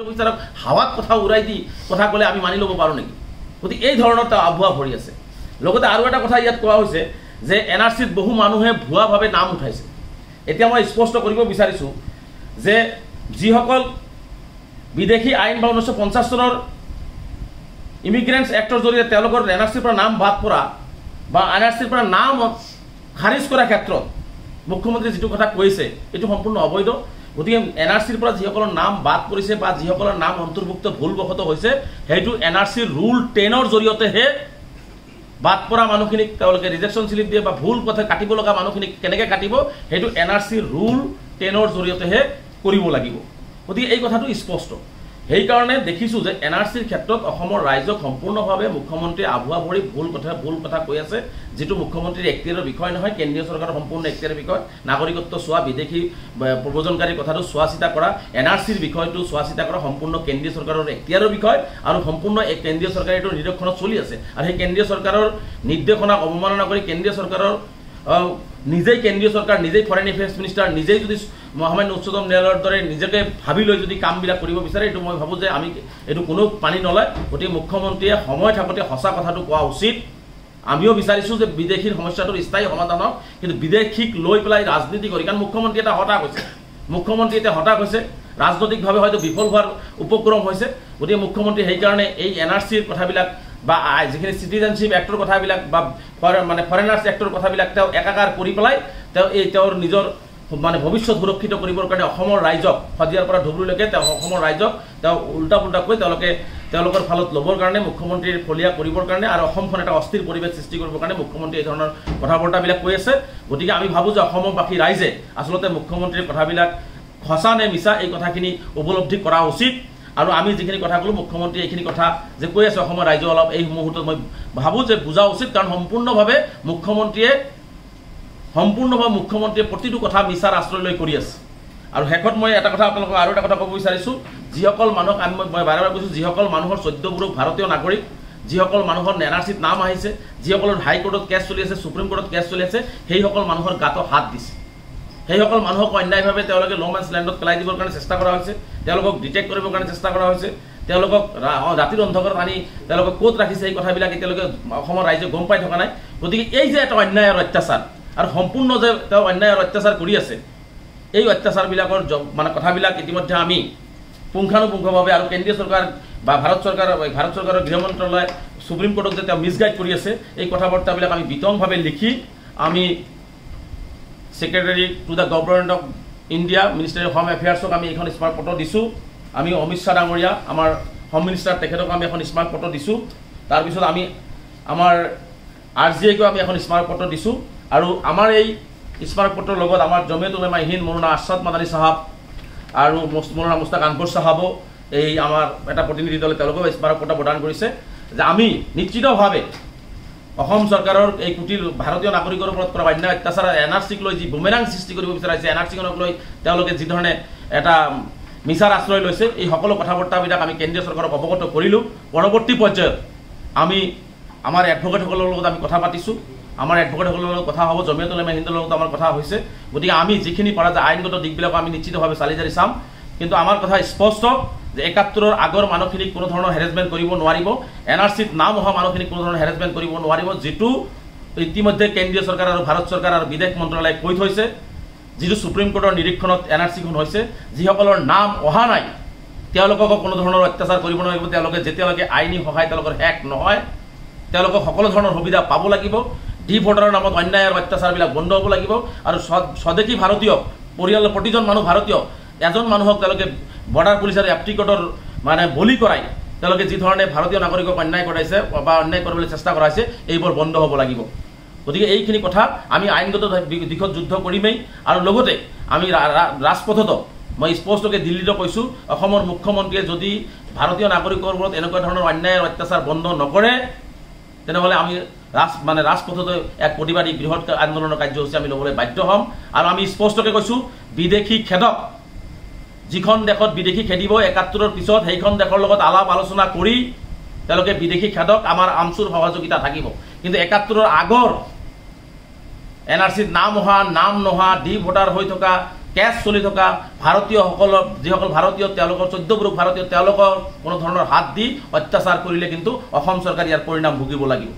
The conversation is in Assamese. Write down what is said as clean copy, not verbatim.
বিচাৰক হাৱাত কথা উৰাই দি কথা ক'লে আমি মানি ল'ব পাৰোঁ নেকি? গতিকে এই ধৰণৰ এটা আভুৱা ভৰি আছে। লগতে আৰু এটা কথা ইয়াত কোৱা হৈছে যে NRCত বহু মানুহে ভুৱাভাৱে নাম উঠাইছে। এতিয়া মই স্পষ্ট কৰিব বিচাৰিছোঁ যে যিসকল বিদেশী আইন বা 1950 চনৰ ইমিগ্ৰেণ্টছ এক্টৰ জৰিয়তে তেওঁলোকৰ NRCৰ পৰা নাম বাদ পৰা বা NRCৰ পৰা নাম খাৰিজ কৰাৰ ক্ষেত্ৰত মুখ্যমন্ত্ৰীয়ে যিটো কথা কৈছে এইটো সম্পূৰ্ণ অবৈধ। গতিকে NRCৰ পৰা যিসকলৰ নাম বাদ পৰিছে বা যিসকলৰ নাম অন্তৰ্ভুক্ত ভুলবশত হৈছে সেইটো NRCৰ ৰুল 10ৰ জৰিয়তেহে বাদ পৰা মানুহখিনিক তেওঁলোকে ৰিজেকশ্যন স্লিপ দিয়ে বা ভুল কথা কাটিব লগা মানুহখিনিক কেনেকৈ কাটিব সেইটো NRCৰ ৰুল 10ৰ জৰিয়তেহে কৰিব লাগিব। গতিকে এই কথাটো স্পষ্ট। সেইকাৰণে দেখিছোঁ যে NRCৰ ক্ষেত্ৰত অসমৰ ৰাইজক সম্পূৰ্ণভাৱে মুখ্যমন্ত্ৰীয়ে আভুৱা ভৰি ভুল কথা কৈ আছে, যিটো মুখ্যমন্ত্ৰীৰ এখতিয়াৰৰ বিষয় নহয়, কেন্দ্ৰীয় চৰকাৰৰ সম্পূৰ্ণ এখতিয়াৰৰ বিষয়। নাগৰিকত্ব চোৱা, বিদেশী প্ৰব্ৰজনকাৰীৰ কথাটো চোৱা চিতা কৰা, NRCৰ বিষয়টো চোৱা চিতা কৰা সম্পূৰ্ণ কেন্দ্ৰীয় চৰকাৰৰ এখতিয়াৰৰ বিষয় আৰু সম্পূৰ্ণ এই কেন্দ্ৰীয় চৰকাৰে এইটো নিৰীক্ষণত চলি আছে। আৰু সেই কেন্দ্ৰীয় চৰকাৰৰ নিৰ্দেশনাক অৱমাননা কৰি কেন্দ্ৰীয় চৰকাৰৰ নিজেই কেন্দ্ৰীয় চৰকাৰ, নিজেই ফৰেইন এফেয়াৰ্ছ মিনিষ্টাৰ, নিজেই যদি মহামান্য উচ্চতম ন্যায়ালয়ৰ দৰে নিজকে ভাবি লৈ যদি কামবিলাক কৰিব বিচাৰে এইটো মই ভাবোঁ যে আমি এইটো কোনো পানী নলয়। গতিকে মুখ্যমন্ত্ৰীয়ে সময় থাকোঁতে সঁচা কথাটো কোৱা উচিত। আমিও বিচাৰিছোঁ যে বিদেশীৰ সমস্যাটোৰ স্থায়ী সমাধান হওক, কিন্তু বিদেশীক লৈ পেলাই ৰাজনীতি কৰি, কাৰণ মুখ্যমন্ত্ৰী এটা হতাশ হৈছে, মুখ্যমন্ত্ৰী এতিয়া হতাশ হৈছে, ৰাজনৈতিকভাৱে হয়তো বিফল হোৱাৰ উপক্ৰম হৈছে। গতিকে মুখ্যমন্ত্ৰী সেইকাৰণে এই NRCৰ কথাবিলাক বা যিখিনি চিটিজেনশ্বিপ এক্টৰ কথাবিলাক বা ফৰেনাৰ্ছ এক্টৰ কথাবিলাক তেওঁ একাকাৰ কৰি পেলাই তেওঁৰ নিজৰ ভৱিষ্যত সুৰক্ষিত কৰিবৰ কাৰণে অসমৰ ৰাইজক শদিয়াৰ পৰা ধুবুৰীলৈকে অসমৰ ৰাইজক তেওঁ উল্টা পুল্টাকৈ তেওঁলোকৰ ফালত ল'বৰ কাৰণে, মুখ্যমন্ত্ৰীৰ ফলীয়া কৰিবৰ কাৰণে আৰু অসমখন এটা অস্থিৰ পৰিৱেশ সৃষ্টি কৰিবৰ কাৰণে মুখ্যমন্ত্ৰীয়ে এই ধৰণৰ কথা বতৰাবিলাক কৈ আছে। গতিকে আমি ভাবোঁ যে অসমবাসী ৰাইজে আচলতে মুখ্যমন্ত্ৰীৰ কথাবিলাক সঁচা নে মিছা এই কথাখিনি উপলব্ধি কৰা উচিত। আৰু আমি যিখিনি কথা ক'লোঁ মুখ্যমন্ত্ৰীয়ে এইখিনি কথা যে কৈ আছে অসমৰ ৰাইজে অলপ এই মুহূৰ্তত মই ভাবোঁ যে বুজা উচিত, কাৰণ সম্পূৰ্ণভাৱে মুখ্যমন্ত্ৰীয়ে প্ৰতিটো কথা মিছাৰ আশ্ৰয় লৈ কৰি আছে। আৰু শেষত মই এটা কথা আপোনালোকক আৰু এটা কথা ক'ব বিচাৰিছোঁ, যিসকল মানুহক মই বাৰে বাৰে কৈছোঁ, যিসকল মানুহৰ 14 পুৰুষ ভাৰতীয় নাগৰিক, যিসকল মানুহৰ NRCত নাম আহিছে, যিসকলৰ হাইকোৰ্টত কেছ চলি আছে, সুপ্ৰিম কোৰ্টত কেছ চলি আছে, সেইসকল মানুহৰ গাতো হাত দিছে। সেইসকল মানুহক অন্যায়ভাৱে তেওঁলোকে ল' মেন্স লেণ্ডত পেলাই দিবৰ কাৰণে চেষ্টা কৰা হৈছে, তেওঁলোকক ডিটেক্ট কৰিবৰ কাৰণে চেষ্টা কৰা হৈছে, তেওঁলোকক ৰাতিৰ অন্ধকাৰত আনি তেওঁলোকক ক'ত ৰাখিছে এই কথাবিলাক এতিয়ালৈকে অসমৰ ৰাইজে গম পাই থকা নাই। গতিকে এই যে এটা অন্যায় আৰু অত্যাচাৰ আৰু সম্পূৰ্ণ যে তেওঁ অন্যায় আৰু অত্যাচাৰ কৰি আছে, এই অত্যাচাৰবিলাকৰ কথাবিলাক ইতিমধ্যে আমি পুংখানুপুংখভাৱে আৰু কেন্দ্ৰীয় চৰকাৰ বা ভাৰত চৰকাৰৰ গৃহ মন্ত্ৰালয়, সুপ্ৰিম কোৰ্টক যে তেওঁ মিছগাইড কৰি আছে, এই কথা বাৰ্তাবিলাক আমি বিতংভাৱে লিখি আমি secretary to the government of India, ministry of home এফেয়াৰ্ছক আমি এইখন স্মাৰক পত্ৰ দিছোঁ। আমি অমিত শ্বাহ ডাঙৰীয়া, আমাৰ হোম মিনিষ্টাৰ, তেখেতক আমি এখন স্মাৰক পত্ৰ দিছোঁ। তাৰপিছত আমি আমাৰ RGAকো আমি এখন স্মাৰক পত্ৰ দিছোঁ। আৰু আমাৰ এই স্মাৰক পত্ৰৰ লগত আমাৰ জমিয়ত উলেমা হিন্দ মৌলানা আৰ্ছাদ মাদানী চাহাব আৰু মৌলানা মুস্তাক আনবৰ চাহাবো এই আমাৰ এটা প্ৰতিনিধি দলে তেওঁলোকেও স্মাৰক পত্ৰ প্ৰদান কৰিছে যে আমি নিশ্চিতভাৱে অসম চৰকাৰৰ এই কোটি ভাৰতীয় নাগৰিকৰ ওপৰত কৰা অন্যায় অত্যাচাৰ, NRCক লৈ যি বুমেৰাং সৃষ্টি কৰিব বিচাৰিছে, NRCখনক লৈ তেওঁলোকে যিধৰণে এটা মিছাৰ আশ্ৰয় লৈছে, এই সকলো কথা বতৰাবিলাক আমি কেন্দ্ৰীয় চৰকাৰক অৱগত কৰিলোঁ। পৰৱৰ্তী পৰ্যায়ত আমি আমাৰ এডভকেটসকলৰ লগত আমি কথা পাতিছোঁ, আমাৰ এডভকেটসকলৰ লগত কথা হ'ব, জমিয়ত উলেমা হিন্দৰ লগত আমাৰ কথা হৈছে। গতিকে আমি যিখিনি পৰা যায় আইনগত দিশবিলাক আমি নিশ্চিতভাৱে চালি জাৰি চাম। কিন্তু আমাৰ কথা স্পষ্ট যে 71ৰ আগৰ মানুহখিনিক কোনো ধৰণৰ হেৰেছমেণ্ট কৰিব নোৱাৰিব, NRCত নাম অহা মানুহখিনিক কোনো ধৰণৰ হেৰেছমেণ্ট কৰিব নোৱাৰিব, যিটো ইতিমধ্যে কেন্দ্ৰীয় চৰকাৰ আৰু ভাৰত চৰকাৰ আৰু বিদেশ মন্ত্ৰালয়ে কৈ থৈছে, যিটো সুপ্ৰিম কোৰ্টৰ নিৰীক্ষণত NRCখন হৈছে। যিসকলৰ নাম অহা নাই তেওঁলোককো কোনো ধৰণৰ অত্যাচাৰ কৰিব নোৱাৰিব, তেওঁলোকে যেতিয়ালৈকে আইনী সহায় তেওঁলোকৰ শেষ নহয়, তেওঁলোকক সকলো ধৰণৰ সুবিধা পাব লাগিব। ডি ভোটাৰৰ নামত অন্যায় আৰু অত্যাচাৰবিলাক বন্ধ হ'ব লাগিব। আৰু স্বদেশী ভাৰতীয় পৰিয়ালৰ প্ৰতিজন মানুহ ভাৰতীয়, এজন মানুহক তেওঁলোকে বৰ্ডাৰ পুলিচ আৰু এপ্টিকটৰ বলি কৰাই তেওঁলোকে যি ধৰণে ভাৰতীয় নাগৰিকক অন্যায় কৰাইছে বা অন্যায় কৰিবলৈ চেষ্টা কৰাইছে, এইবোৰ বন্ধ হ'ব লাগিব। গতিকে এইখিনি কথা আমি আইনগত দিশত যুদ্ধ কৰিমেই। আৰু লগতে আমি ৰাজপথতো মই স্পষ্টকৈ দিল্লীতো কৈছোঁ, অসমৰ মুখ্যমন্ত্ৰীয়ে যদি ভাৰতীয় নাগৰিকৰ ওপৰত এনেকুৱা ধৰণৰ অন্যায় আৰু অত্যাচাৰ বন্ধ নকৰে, তেনেহ'লে আমি ৰাজপথতো এক প্ৰতিবাদী বৃহৎ আন্দোলনৰ কাৰ্যসূচী আমি ল'বলৈ বাধ্য হ'ম। আৰু আমি স্পষ্টকৈ কৈছোঁ, বিদেশী খেদক, যিখন দেশত বিদেশী খেদিব 71ৰ পিছত সেইখন দেশৰ লগত আলাপ আলোচনা কৰি তেওঁলোকে বিদেশী খেদক, আমাৰ আমচুৰ সহযোগিতা থাকিব। কিন্তু 71ৰ আগৰ NRCত নাম অহা, নাম নহা, ডি ভোটাৰ হৈ থকা কেছ চলি থকা ভাৰতীয়সকলৰ যিসকল ভাৰতীয় তেওঁলোকৰ 14 পুৰুষ ভাৰতীয় তেওঁলোকৰ কোনো ধৰণৰ হাত দি অত্যাচাৰ কৰিলে কিন্তু অসম চৰকাৰ ইয়াৰ পৰিণাম ভুগিব লাগিব।